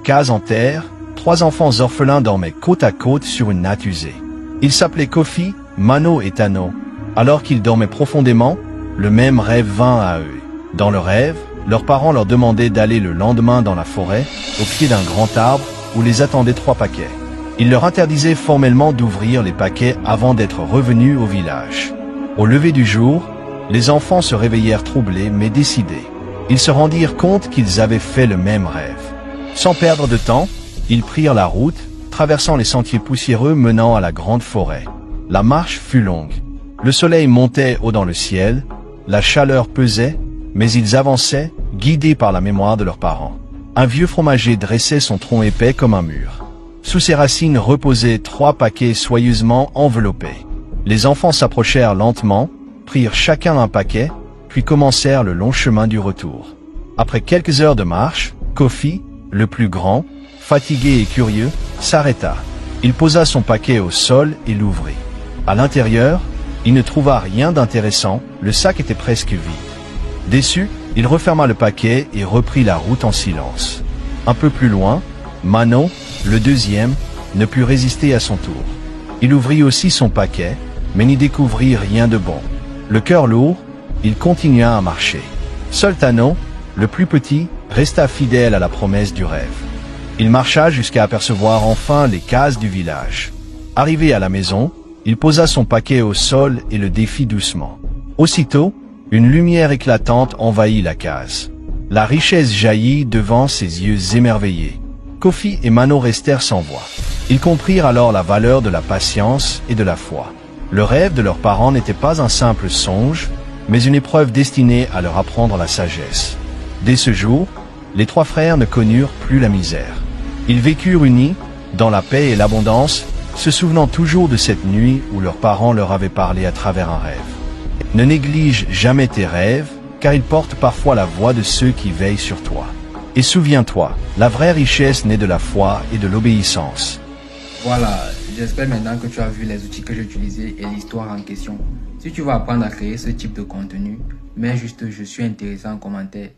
case en terre, 3 enfants orphelins dormaient côte à côte sur une natte usée. Ils s'appelaient Kofi, Mano et Tano. Alors qu'ils dormaient profondément, le même rêve vint à eux. Dans le rêve, leurs parents leur demandaient d'aller le lendemain dans la forêt, au pied d'un grand arbre, où les attendaient 3 paquets. Ils leur interdisaient formellement d'ouvrir les paquets avant d'être revenus au village. Au lever du jour, les enfants se réveillèrent troublés mais décidés. Ils se rendirent compte qu'ils avaient fait le même rêve. Sans perdre de temps, ils prirent la route, traversant les sentiers poussiéreux menant à la grande forêt. La marche fut longue. Le soleil montait haut dans le ciel, la chaleur pesait, mais ils avançaient, guidés par la mémoire de leurs parents. Un vieux fromager dressait son tronc épais comme un mur. Sous ses racines reposaient 3 paquets soigneusement enveloppés. Les enfants s'approchèrent lentement, prirent chacun un paquet, puis commencèrent le long chemin du retour. Après quelques heures de marche, Kofi, le plus grand, fatigué et curieux, s'arrêta. Il posa son paquet au sol et l'ouvrit. À l'intérieur, il ne trouva rien d'intéressant, le sac était presque vide. Déçu, il referma le paquet et reprit la route en silence. Un peu plus loin, Mano, le deuxième, ne put résister à son tour. Il ouvrit aussi son paquet, mais n'y découvrit rien de bon. Le cœur lourd, il continua à marcher. Seul Tano, le plus petit, resta fidèle à la promesse du rêve. Il marcha jusqu'à apercevoir enfin les cases du village. Arrivé à la maison, il posa son paquet au sol et le défit doucement. Aussitôt, une lumière éclatante envahit la case. La richesse jaillit devant ses yeux émerveillés. Kofi et Mano restèrent sans voix. Ils comprirent alors la valeur de la patience et de la foi. Le rêve de leurs parents n'était pas un simple songe, mais une épreuve destinée à leur apprendre la sagesse. Dès ce jour, les 3 frères ne connurent plus la misère. Ils vécurent unis, dans la paix et l'abondance, se souvenant toujours de cette nuit où leurs parents leur avaient parlé à travers un rêve. Ne néglige jamais tes rêves, car ils portent parfois la voix de ceux qui veillent sur toi. Et souviens-toi, la vraie richesse naît de la foi et de l'obéissance. Voilà, j'espère maintenant que tu as vu les outils que j'ai utilisés et l'histoire en question. Si tu veux apprendre à créer ce type de contenu, mets juste « Je suis intéressant » en commentaire.